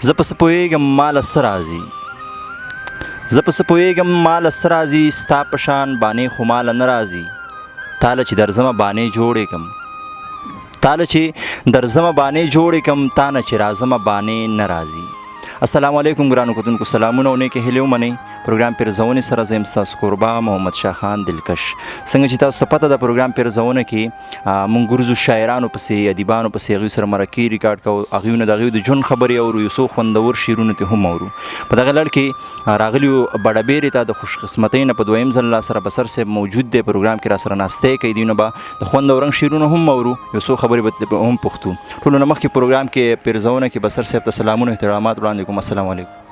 زه په څه پوهېږم ماله څه راځي زه په څه پوهېږم ماله څه راځي ستا په شان بانې خو ماله نه راځي تاله چې درځمه بانې جوړې کړم تاله چې درځمه بانې جوړې کړم تا نه چې راځمه بانې نه راځي السلام علیکم ګرانو کتونکو سلامونه او نیکې هیلې ومنئ پروګرام پیرزونه سره زه یم ستاسو کوربه محمد شاه خان دلکش څنګه چې تاسو ته پته ده پروګرام پیرزونه کې مونږ ګرځو شاعرانو پسې ادیبانو پسې هغوی سره مرکې ریکارډ کوو هغوی نه د هغوی د ژوند خبرې اورو یو څو خوندور شعرونه ترې هم اورو په دغه لړ کې راغلیو بډهبیرې ته د خوشقسمتۍ نه په دویم ځل الله سره بسر صاحب موجود دی پروګرام کې را سره ناستی کوي دوی نه به د خوند او رنګ شعرونه هم اورو یو څو خبرې به هم پوښتو ټولو نه مخکې پروګرام کې پیرزونه کې بسر صاحب ته سلامونه احترامات وړاندې کوم السلام علیکم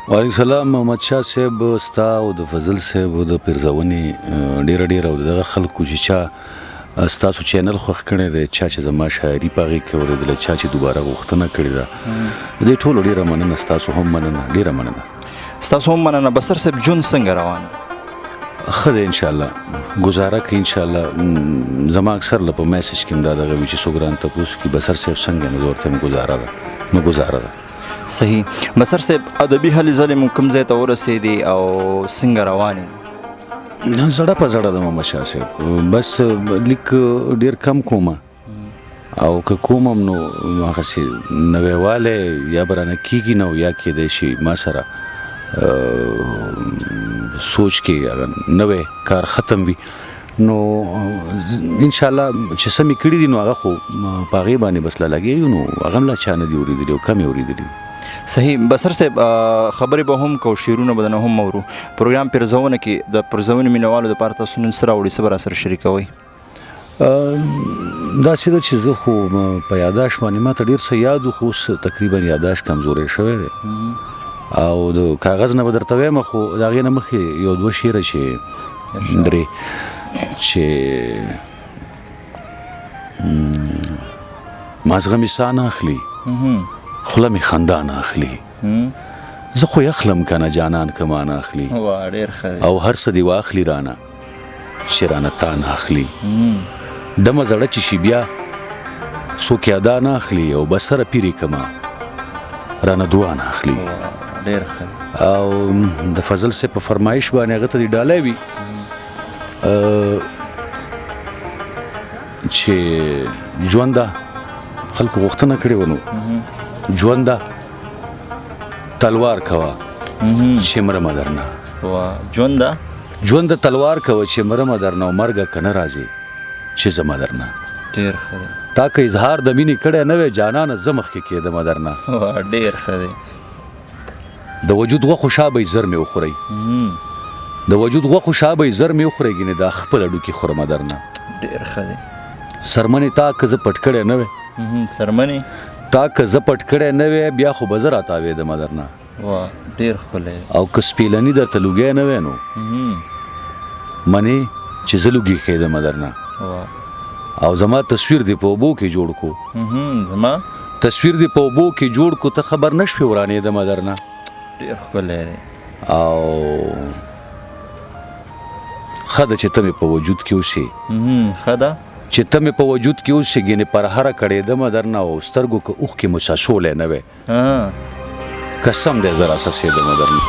وعلیکم السلام محمد شاه صاحب ستا او د فضل صاحب او د پیرزونې ډېره او دغه خلکو چې چا ستاسو چینل خوښ کړی دی چا چې زما شاعري په هغې کې اورېدله چا چې دوباره غوښتنه کړې ده د دې ټولو ډېره مننه ستاسو هم مننه ډېره مننه ستاسو هم مننه بسر صاحب ژوند څنګه روان ښه دی انشاءالله ګزاره کوي انشاءالله زما اکثر له په میسج کې هم دا دغه وي چې څوک رانه تپوس کړي بسر صاحب څنګه نو زه ورته یم ګزاره ده صحیح بسر صاحب ادبي هلې ځلې مو کوم ځای ته ورسېدې او څنګه روانې زړه په زړه ده محمد شاه صاحب بس لیک ډېر کم کومه او که کوم هم نو هغسې نویوالی یا به رانه کېږي نه یا کېدی شي ما سره سوچ کې نوی کار ختم وي نو انشاءالله چې څه مې کړي دي نو هغه خو په هغې باندې بس لا لګېږو نو هغه هم لا چا نه دي اورېدلي او کم یې اورېدلي صحیح بسر صاحب خبرې به هم کوو شعرونه به نه هم اورو پروګرام پیرزونه کې د پیرزونې مینوالو دپاره تاسو نن څه راوړي څه به راسره شریکوئ داسې ده چې زه خو په یاداشت باندې ما ته ډېر څه یاد و خو اوس تقریبا یاداشت کمزوری شوی دی او د کاغذ نه به درته وایم خو د هغې نه مخکې یو دوه شعره چې درې چې مازغه مې ساه نه اخلي خوله مې خندا نه اخلي زه خو یخلم که نه جانان که ما نه اخلي او هر څه دې واخلي رانه چې رانه تا نه اخلي ډمه زړه چې شي بیا څوک یادا نه اخلي او بسره پیرې کما رانه دعا نه اخلي او د فضل صاحب په فرمایش باندې هغه ته دې ډالی وي چې ژونده خلکو غوښتنه کړې وه نو ژونده تلوار کوه چې مرمه درنه ژونده تلوار کوه چې مرمه درنه او مرګه که نه راځې چې زما درنه تا که اظهار د مینې کړی نه وی جانانه زه مخکې کېدمه درنه ډېر ښه دی د وجود غوښو شابه زر مې وخورئ د وجود غوښو شابه زر مې وخورئ ګینې دا خپله ډوکې خورمه درنه ډېر ښه دی سرمنې تا که زه پټ کړی نه وی سرمنې تا که زه پټ کړی نه وی بیا خو به زه راتاوېدمه درنه ډېر ښکلی او که سپېلني درته لوګی نه وی نو منې چې زه لوګي کېدمه درنه او زما تصویر دې په اوبو کې جوړ کو زما تصویر دې په اوبو کې جوړ کو ته خبر نه شوې ورانېدمه درنه ډېر ښکلی دی او ښه ده چې ته مې په وجود کې اوسې ښه ده چې ته مې په وجود کې اوسې ګینې پر هره کړېدمه درنه او سترګو که اوښکې مو څاڅولی نه وی قسم دی زه راسسېدمه درنه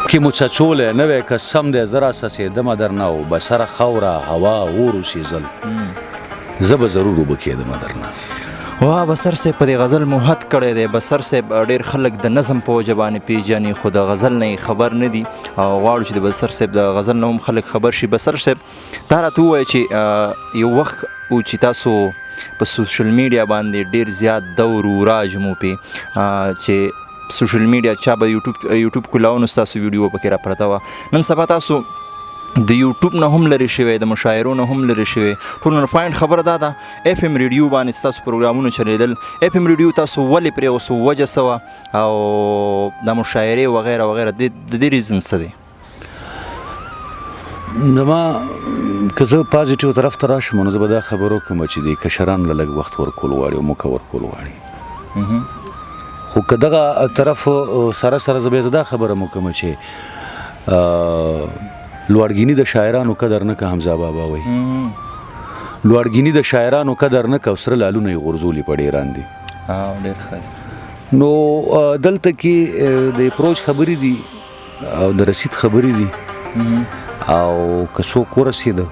کې مو څاڅولی نه وی قسم دی زه راسسېدمه درنه او بسره خاوره هوا اور اوسېزل زه به ضرور اوبه کېدمه درنه واه بسر صاحب په دې غزل مو حد کړی دی بسر صاحب ډېر خلک د نظم په وجه باندې پیژني خو د غزل نه خبر نه دي او غواړو چې د بسر صاحب د غزل نه هم خلک خبر شي بسر صاحب دا راته ووایه چې یو وخت و چې تاسو په سوشل میډیا باندې ډېر زیات دور و راج مو پې چې سوشل میډیا چا به یوټیوب کولاو نو ستاسو ویډیو پکې را پرته وه نن سبا تاسو د یوټیوب نه هم لرې شوی د مشاعرو نه هم لرې شوی ټول نه پوینټ خبره دا ده اف ام ریډیو باندې ستاسو پروګرامونه چلېدل اف ام ریډیو تاسو ولې پرېغوستو وجه څه وه او د مشاعرې وغیره وغیره د دې ریزن څه دی زما که زه پازیټیو طرف ته راشم نو زه به دا خبر وکړم چې د کشرانو له لږ وخت ورکول غواړي او موقع ورکول غواړي خو که دغه طرف سره سره زه بیا زه دا خبره م وکړم چې لوړګیني د شاعرانو قدر نه که حمزه بابا وایي لوړګیني د شاعرانو قدر نه کو سره لالونه یې غورځولي په ډېران دي ډېر ښه نو دلته کې د اپروچ خبرې دي او د رسید خبرې دي او که څوک ورسېده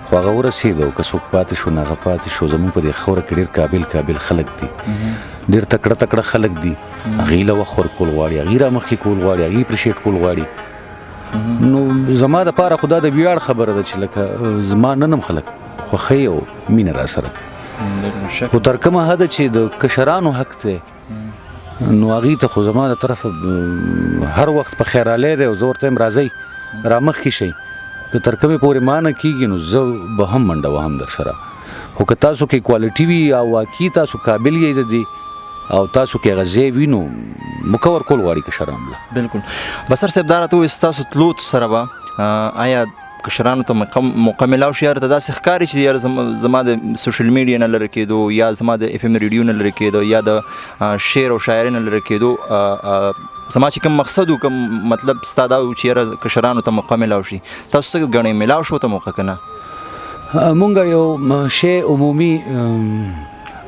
خو هغه ورسېده او که څوک پاتې شو نه هغه پاتې شو زموږ په دې خوره کې ډېر قابل خلک دي ډېر تکړه خلک دي هغې له وخت ورکول غواړي هغې رامخکې کول غواړي هغې اپریشیټ کول غواړي نو زما دپاره خو دا د ویاړ خبره ده چې لکه زما نن هم خلک خوښوي او مینه را سره خو تر کومه حده چې د کشرانو حق دی نو هغې ته خو زما د طرفه هر وخت په خیرالی دی او زه ورته یم راځئ رامخکې شئ که تر کومې پورې ما نه کېږي نو زه به هم منډه وهم در سره خو که تاسو کې کوالټي وي او واقعي تاسو قابل یې د دې او تاسو کې هغه ځای وي نو مکور کول غواړي کشران له بالکل بصر صاحب دا راته ووایي ستاسو تلو سره به آیا کشرانو ته موقع میلاو شي یا ته داسې ښکاري چې یار زما د سوشل میډیا نه لرې کېدو یا زما د اف ام ریډیو نه لرې کېدو یا د شعر او شاعرۍ نه لرې کېدو زما چې کوم مقصد و کوم مطلب ستا دا و چې یاره کشرانو ته موقع میلاو شي تاسو څه ګڼئ میلاو شو ته موقع که نه مونږ یو شی عمومي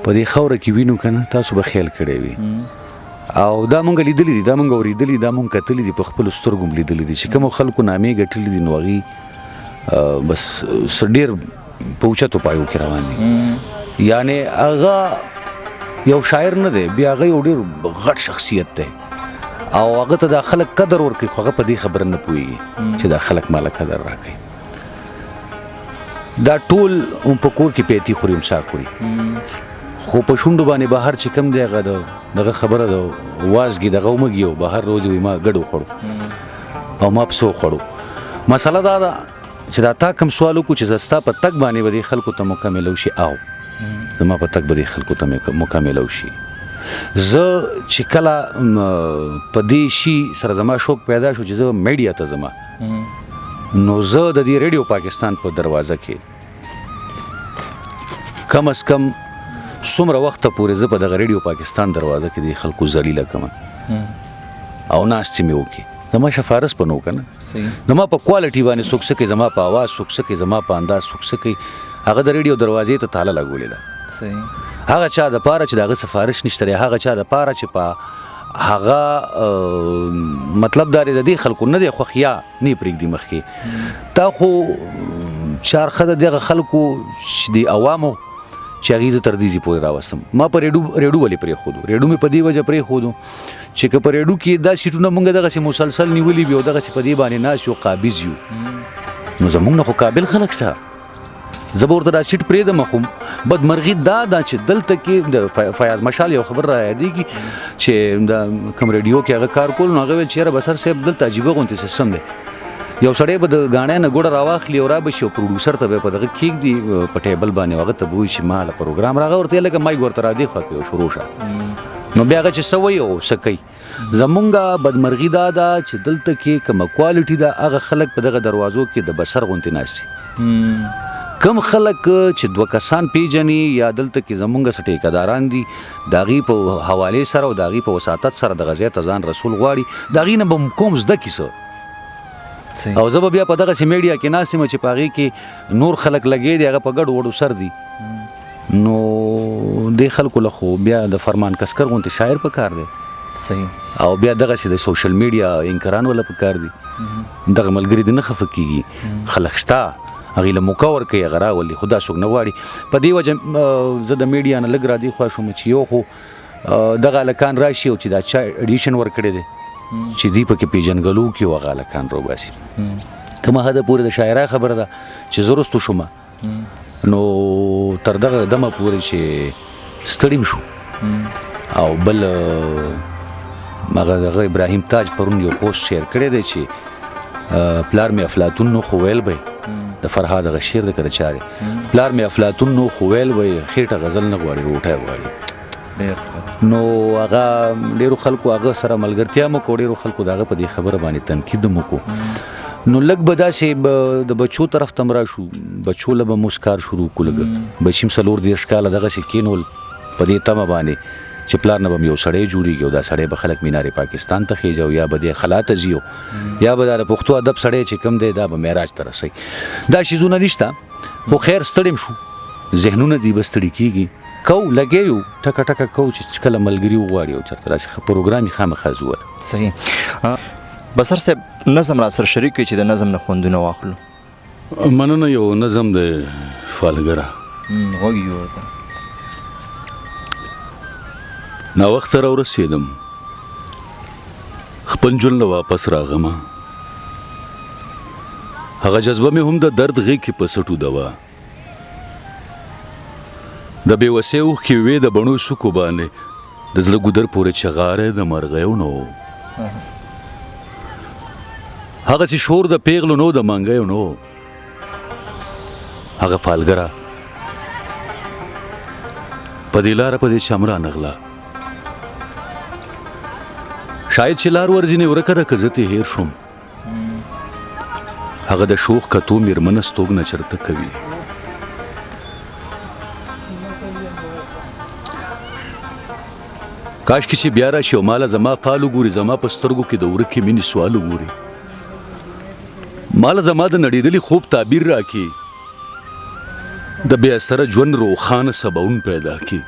په دې خوره کې وینو که نه تاسو به خیال کړی وي او دا مونږ لیدلی دي دا مونږ اورېدلي دا مونږ کتلي دي په خپلو سترګو م لیدلي دي چې کومو خلکو نامې ګټلي دي نو هغې بس ډېر په اوچتو پایو کې روان دي یعنې هغه یو شاعر نه دی بیا هغه یو ډېر غټ شخصیت دی او هغه ته دا خلک قدر ورکوي خو هغه په دې خبره نه پوهېږي چې دا خلک ماله قدر راکوي دا ټول هم په کور کې پیتي خوري امسا خوري خو په شونډو باندې بهر چې کم دی هغه دغه خبره د وازګي دغه ومږي او بهر روز وي ما ګډ وخوړو او ما پسو خوړو مسله دا ده چې دا تا کوم سوال وکړو چې زه ستا په تګ باندې به دې خلکو ته موقع میلو شي او زما په تګ به دې خلکو ته موقع میلو شي زه چې کله په دې شي سره زما شوق پیدا شو چې زه میډیا ته ځم نو زه د دې ریډیو پاکستان په دروازه کې کم از کم څومره وخته پورې زه په دغه ریډیو پاکستان دروازه کې د خلکو ذلیله کړم او ناستې مې وکړي زما شفارس په نو که نه زما په کوالټي باندې څوک څه کوي زما په اواز څوک څه کوي زما په انداز څوک څه کوي هغه د ریډیو دروازې ته تاله لګولې ده هغه چا دپاره چې د هغه سفارش نشته دی هغه چا دپاره چې په هغه مطلب دا دی د دې خلکو نه دی خوښ یا نه یې پرېږدي مخکې تا خو چارښه د دغه خلکو چې د عوامو چې هغې زه تر دې ځي پورې راوستم ما په ریډو ولې پرېښودو ریډو مې په دې وجه پرېښودو چې که په ریډو کې دا سیټونه مونږ دغسې مسلسل نیولي وي او دغسې په دې باندې ناست یو قابض یو نو زمونږ نه خو قابل خلک شته زه به ورته دا سیټ پرېږدم خو بدمرغي دا ده چې دلته کې د فیاض مشال یو خبر را یادېږي چې د کوم ریډیو کې هغه کار کول نو هغه ویل چې یاره بصر صاحب دلته عجیبه غوندې سیسټم دی یو سړی به د غاڼې نه ګوډه راواخلي او رابشي او پروډوسر ته به په دغه کېږدي په ټیبل باندې هغه ته به وایي چې ما له پروګرام راغی ورته لکه مایک ورته رادې خوا کوي او شروع شه نو بیا هغه چې څه وایي او څه کوي زمونږ بدمرغي دا ده چې دلته کې کومه کوالټي ده هغه خلک په دغه دروازو کې د بصر غوندې ناست دي کم خلک چې دوه کسان پیژني یا دلته کې زمونږ څه ټیکهداران دي د هغې په حوالې سره او د هغې په وساطت سره دغه ځای ته ځان رسول غواړي د هغې نه به کوم زده کړي څه او زه به بیا په دغسې میډیا کې ناست یم چې په هغې کې نور خلک لګې دي هغه په ګډو وډو سر دي نو دې خلکو له خو بیا د فرمان کسکر غوندې شاعر په کار دی صحیح او بیا دغسې د سوشل میډیا انکران ولا په کار دي دغه ملګري دې نه خفه کېږي خلک شته هغې له موقع ورکوي هغه راولي خو دا څوک نه غواړي په دې وجه زه د میډیا نه لږ را دې خوا شوم چې یو خو دغه هلکان راشي او چې دا چا ایډیشن ورکړی دی چې دوی پکې پیژنګلو کې هغه هلکان روباسي کومه حده پورې د شاعرۍ خبره ده چې زه رستو شوم نو تر دغه دمه پورې چې ستړي شو او بل هغه ابراهیم تاج پرون یو پوسټ شیر کړی دی چې پلار مې افلاطون نو خو ویل به د فرهاد هغه شعر د کره چارې پلار مې افلاطون نو خو ویل به خېټه غزل نه غواړي روټۍ غواړي نو هغه ډېرو خلکو هغه سره ملګرتیا مو کو ډېرو خلکو د هغه په دې خبره باندې تنقید مو کو نو لږ به داسې د بچو طرف ته م راشو بچو له به مسکار شروع کړو لږ بچي م 40 کاله دغسې کېنول په دې تمه باندې چې پلار نه به م یو سړی جوړېږي او دا سړی به خلک مینارې پاکستان ته خېږي او یا به دې خلا ته ځي یا به دا د پښتو ادب سړی چې کوم دی دا به معراج ته رسوي دا شیزونه نشته خو خیر ستړی م شو ذهنونه دي به ستړي کېږي کو لګیو ټکه ټکه کو چې کله ملګري وغواړي او چېرته راشي پروګرام یې خامخا زوله صحیح بصر صاحب نظم را سره شریک کړئ چې د نظم نه خوندونه واخلو مننه یو نظم د فالګره غوږ یې ورته ناوخته راورسېدم خپل ژوند له واپس راغمه هغه جذبه مې هم د درد غېږ کې په سټو دوا د بېوسۍ اوښکې وې د بڼو سوکو باندې د زړه ګودر پورې چغاره د مرغیو نه و هغه چې شور د پیغلو نو د منګیو نو هغه فالګره په دې لاره په دې چمرا نغله شاید چې لار ورځینې ورکه ده که زه ترې هېر شوم هغه د شوخ کتو میرمنه ستوګنه چرته کوي کاشکې چې بیا راشي او ماله زما فال وګوري زما په سترګو کې د ورکې مینې سوال وګوري ماله زما د نړېدلي خوب تعبیر راکړي د بې اثره ژوند روښانه سباون پیدا کړي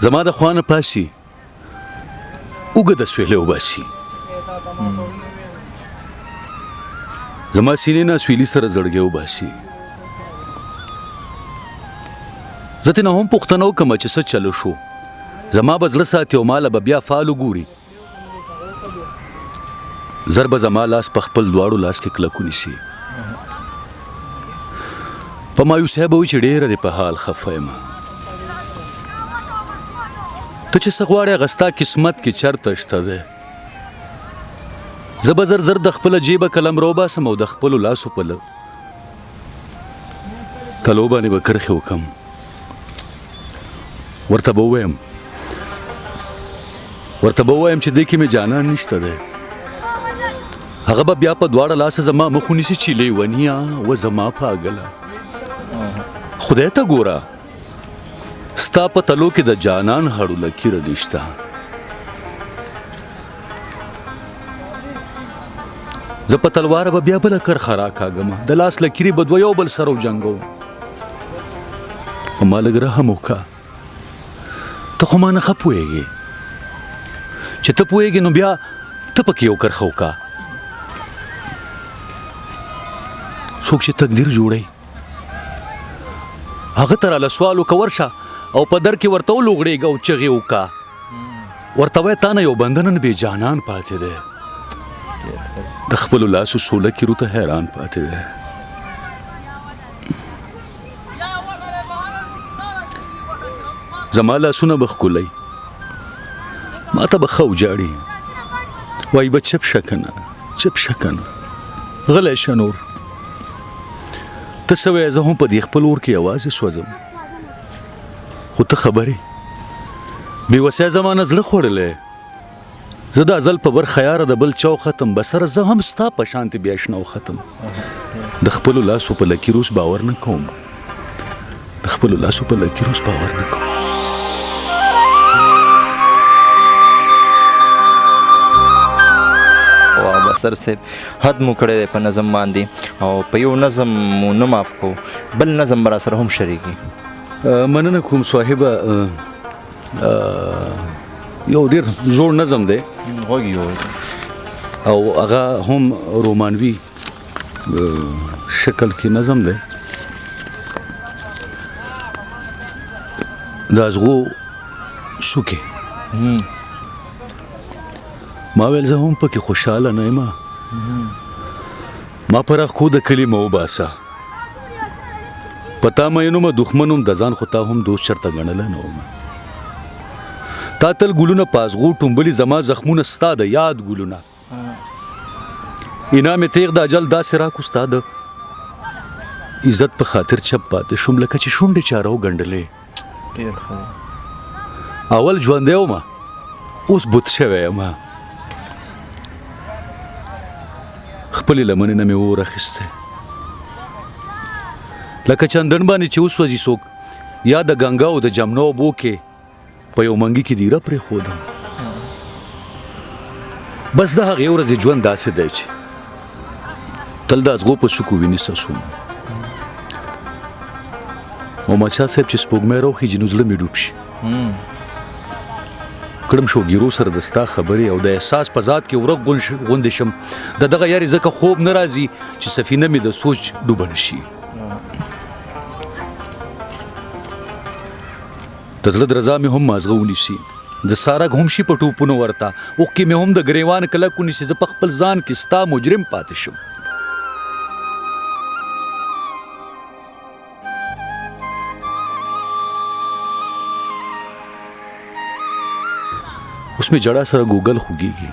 زما د خوا نه پاسي اوږه د سویلې وباسي زما سینې نه سویلي سره زړګی وباسي زه ترې نه هم پوښتنه وکړم چې څه چلو شو زما به زړه ساتي او ماله به بیا فال وګوري زر به زما لاس په خپل دواړو لاس کې کلک ونیسي په مایوسۍ به وي چې ډېره دې په حال خفه یم ته چې څه غواړې هغه ستا قسمت کې چرته شته دی زه به زر زر د خپله جیبه قلمرو باسم او د خپلو لاسو په تلو باندې به کرښې وکړم ورته به ووایم چې دې کې مې جانان نشته دی هغه به بیا په دواړه لاسه زما مخ ونیسي چې لیونیه و زما پاګله خدای ته ګوره ستا په تلو کې د جانان هړوله کیره دې شته زه په تلواره به بیا بله کرښه راکاږمه د لاس له کیرې به دوه یو بل سره وجنګوم په ما لږ رحم وکړه ته خو ما نه ښه پوهېږې چې ته پوهېږې نو بیا ته پکې یو کرښه وکړه څوک چې تقدیر جوړوي هغه ته راله سوال وکړه ورشه او په در کې ورته ولوغړېږه او چغې وکړه ورته وایه تا نه یو بنده نن بې جانان پاتې دی د خپلو لاسو سوله کیرو ته حیران پاتې دی زما لاسونه به ښکلی ما ته به ښه وجاړي وایي به چپ شه کنه غلی شه نور ته څه وایې زه هم په دې خپل اور کې یوازې سوځم خو ته خبرې بېوسۍ زما نه زړه خوړلی زه د ازل په بر خیاره د بل چاو ختم بسره زه هم ستا په شانتې بیا شنو ختم د خپلو لاسو په لکیروس باور نه کوم بصر صاحب حد مو کړی دی په نظم باندې او په یو نظم مو نه معاف کو بل نظم به راسره هم شریکي مننه کوم صاحبه یو ډېر زوړ نظم دی غوږ یو او هغه هم رومانوي شکل کې نظم دی د ازغو شوکې ما ویل زه هم پکې خوشحاله نه یم ما پر اخکو د کلي مه وباسه په تا مینو مه دښمن وم د ځان خو تا هم دوست چرته ګڼلی نه وم تا تل ګلونه په ازغو ټومبلي زما زخمونه ستا د یاد ګلونه انعام تیغ د اجل داسې راکو ستا د عزت په خاطر چپ پاتې شوم لکه چې شونډې چا راوګنډلې اول ژوندی ومه اوس بوت شوی یمه خپلې لمنې نه مې اور اخیستی لکه چندن باندې چې وسوځي څوک یا د ګنګا او د جمنا اوبو کې په یو منګي کې دیره پرېښودم بس د هغې ورځې ژوند داسې دی چې تل د ازغو په څوکو ویني څڅوم محمدشاه صاحب چې سپوږمۍ راوخیږي نو زړه مې ډوب شي کړم شوګیرو سره د ستا خبرې او د احساس په ذات کې ورک غوندې شم د دغه یارې ځکه خوب نه راځي چې سفینه مې د سوچ ډوبه نه شي د زړه درزا مې هم مازغه ونیسي د سارک هم شي په ټوپونو ورته اوښکې مې هم د ګریوان کلک ونیسي زه په خپل ځان کې ستا مجرم پاتې شم اوس مې جړا سره ګوګل خوږیږي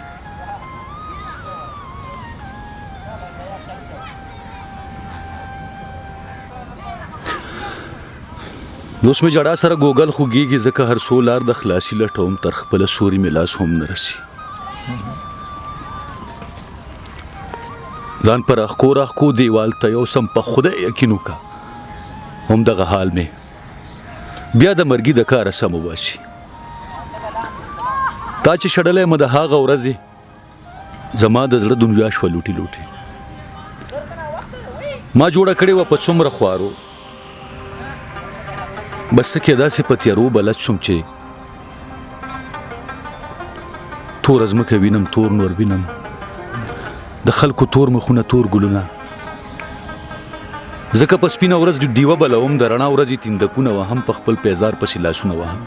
اوس مې جړا سره ګوګل خوږیږي ځکه هر څو لار د خلاصي لټوم تر خپله سوري مې لاس هم نه رسي ځان پر اخکو دیوال ته یو سم په خدای یقین وکړه هم دغه حال مې بیا د مرګي د کاره سم وباسي تا چې شړلی مه د هغه ورځې زما د زړه دنیا شوه لوټي لوټي ما جوړه کړې وه په څومره خوارو بس څه کې داسې په تیارو بلد شوم چې تور ځمکه وینم تور نور وینم د خلکو تور مخونه تور ګلونه ځکه په سپینه ورځ ډیوه بلوم د رڼا ورځې تیندکونه وهم په خپل پیزار پسې لاسونه وهم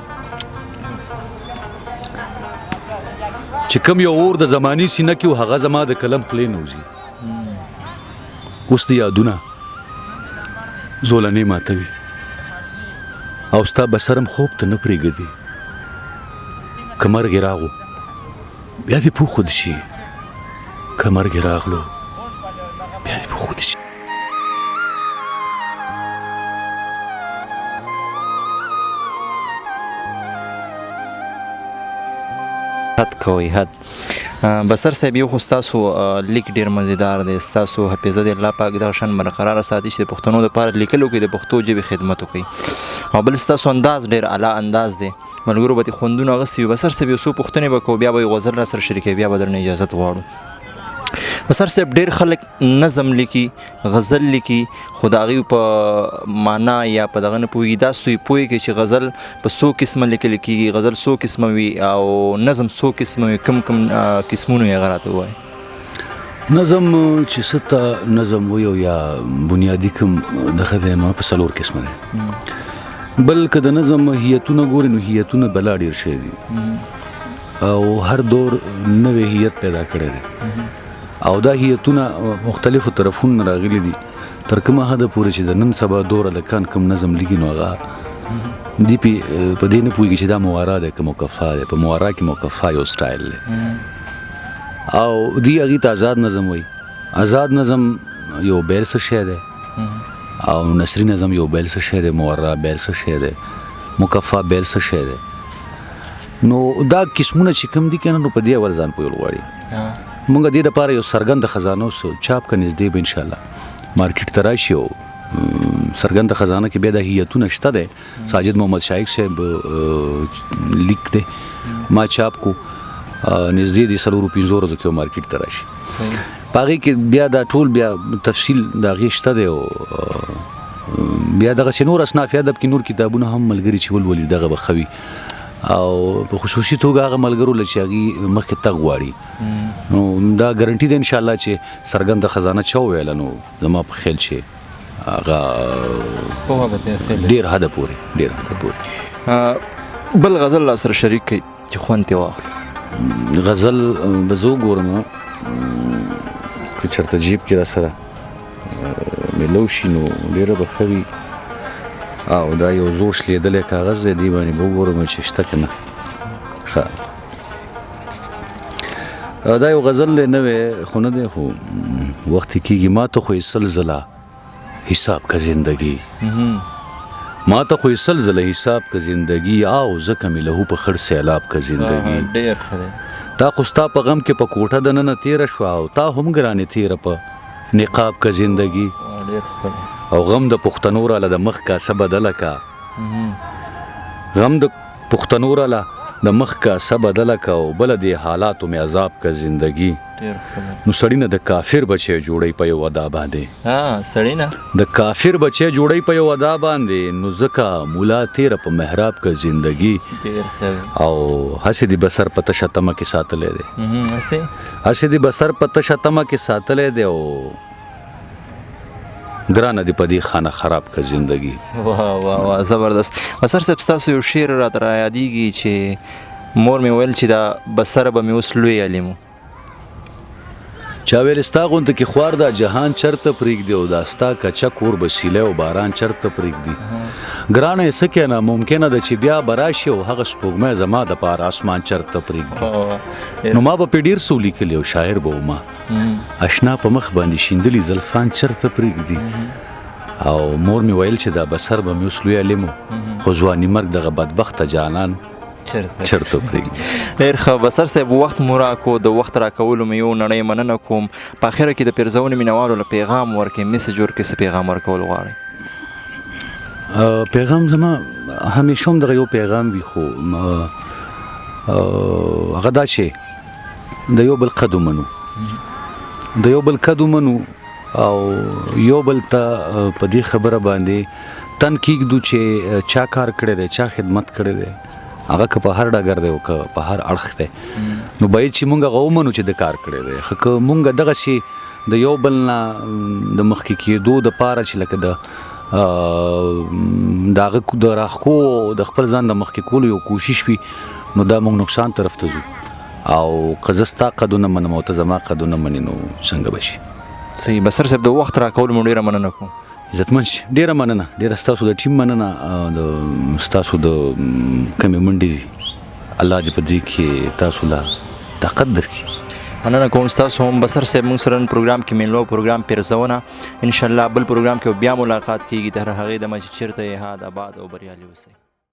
چې کم یو اور د زماني سینه کې و هغه زما د قلم خولې نه وځي اوس د یادونه زولنې ماتوي او ستا بسرم خوب ته نه پرېږدي که مرګ یې راغو بیا دې پوخود شي که مرګ یې راغلو بیا دې پوخود شي حد کوي حد بسر صاحب یو خو ستاسو لیک ډېر مزیدار دی ستاسو حافظه د الله پاک دغه شان برقراره ساتي چې د پښتنو دپاره لیکلو کې د پښتو ژبې خدمت وکړي او بل ستاسو انداز ډېر اعلی انداز دی ملګرو به دې خوندونه اغوستي وي بسر صاحب یو څو پوښتنې به کوو بیا به یې غزل را سره شریکوي بیا به درنه اجازت غواړو بسر صاحب ډېر خلک نظم لیکي غزل لیکي خو د هغې په معنا یا په دغه نه پوهېږي دا سوی پوهېږي چې غزل په څو قسمه لیکل کېږي غزل څو قسمه وي او نظم څو قسمه وي کوم قسمونه یې هغه راته ووایي نظم چې څه ته نظم ویو یا بنیادي کوم دغه دی نو په څلور قسمه دی بل که د نظم هیتونه ګورې نو هیتونه بلا ډېر شوي دي او هر دور نوې هیت پیدا کړی دی او دا هیتونه مختلفو طرفونو نه راغلي دي تر کومه حده پورې چې د نن سبا دوره لکان کوم نظم لیکي نو هغه دی په دې نه پوهېږي چې دا موارا دی که مکفا دی په موارا کې مکفا یو سټایل دی او دی هغې ته آزاد نظم وایي آزاد نظم یو بیل څه شی دی او نثري نظم یو بیل څه شی دی موارا بیل څه شی دی مکفا بیل څه شی دی نو دا قسمونه چې کوم دي که نه نو په دې اول ځان پوهېدل غواړي مونږ دې دپاره یو څرګنده خزانه اوس چاپ که نږدې به انشاءالله مارکیټ ته راشي او څرګنده خزانه کې بیا دا هیتونه شته دی ساجد محمد شایق صاحب لیک دی ما چاپ کو نږدې دي 4-5 ورځو کې مارکیټ ته راشي په هغې کې بیا دا ټول بیا تفصیل د هغې شته دی او بیا دغسې نور اصناف ادب کې نور کتابونه هم ملګري چې ولولي دغه به ښه وي او په خصوصي توګه هغه ملګرو له چې هغې مخکې تګ غواړي نو دا ګارنټي ده انشاءالله چې څرګنده خزانه چا وویله نو زما په خیال چې هغه ډېر حده پورې بل غزل را سره شریک کړئ چې خوند ترې واخلو غزل به زه وګورم که چېرته جیب کې را سره میلو شي نو ډېره به ښه وي او دا یو زوړ شلېدلی کاغذ دی دې باندې به وګورم چې شته که نه ښه دا یو غزل دی نوی خو نه دی خو وقتی کېږي ما ته خو یې سلزله حساب که زندگی ما ته خو یې سلزله حساب که زندگی او ځکه مې لهو په خړ سیلاب که زندگی ډېر ښه دی تا خو ستا په غم کې په کوټه دننه تېره شوه او تا هم ګرانې تېره په نقاب که زندگی او غم د پښتنو راله د مخ کاسه بدله کا غم د پښتنو راله د مخ کا سبدله کا او بل د حالاتو می عذاب کا زندگی نو سړی نه د کافر بچی جوړی په یو ادا باندې سړی نه د کافر بچی جوړی په یو ادا باندې نو زکا مولا تیر په محراب کا زندگی او حسد بصر په تشتمه کې ساتلې ده حسد بصر په تشتمه کې ساتلې ده او ګرانه دی په دې خانه خراب کا زندگی واه زبردست بصر صاحب ستاسو یو شعر راته را یادېږي چې مور مې ویل چې دا بصر به مې اوس لوی عالم و چا ویل ستا غونته کې خوار دا جهان چرته پرېږدي او دا ستا کچه کور به سیلی او باران چرته پرېږدي ګرانه یې څه کې نه ممکنه ده چې بیا به راشي او هغه سپوږمۍ زما دپاره اسمان چرته پرېږدي نو ما به پې ډېر څه ولیکلي او شاعر به وما اشنا په مخ باندې شیندلي زلفان چرته پرېږدي او مور مې ویل چې دا بصر به مې اوس لوی عالم و خو ځواني مرګ دغه بدبخته جانان چرته پرېږدي ډېر ښه بصر صاحب وخت مو راکړو د وخت راکولو مې یو نړۍ مننه کوم په اخره کې د پيرزونې مینوالو له پیغام ورکړئ میسج ورکړئ څه پیغام ورکول غواړئ پیغام زما همیشه هم دغه یو پیغام وي خو هغه دا چې د یو بل قد ومنو د یو بل قد ومنو او یو بل ته په دې خبره باندې تن کېږدو چې چا کار کړی دی چا خدمت کړی دی هغه که په هر ډګر دی او که په هر اړخ دی نو باید چې مونږ هغه ومنو چې د کار کړی دی خو که مونږ دغسې د یو بل نه د مخکې کېدو دپاره چې لکه د هغه د راښکو د خپل ځان د مخکې کولو یو کوشش وي نو دا مونږ نقصان طرف ته ځو او که زه ستا قدونه منم او ته زما قدونه منې نو څنګه به شي صحیح بصر صاحب د وخت راکولو مو ډېره مننه کوم عزتمن شي ډېره مننه ډېره ستاسو د ټیم مننه د ستاسو د کمې منډې الله دې په دې کې تاسو لا طاقت درکړي مننه کوم ستاسو هم بصر صاحب موږ سره نن پروګرام کې مېلمه پروګرام پيرزونه انشاءالله بل پروګرام کې بیا ملاقات کیږي تر هغې دمه چې چېرته یې هاد آباد او بریالي اوسئ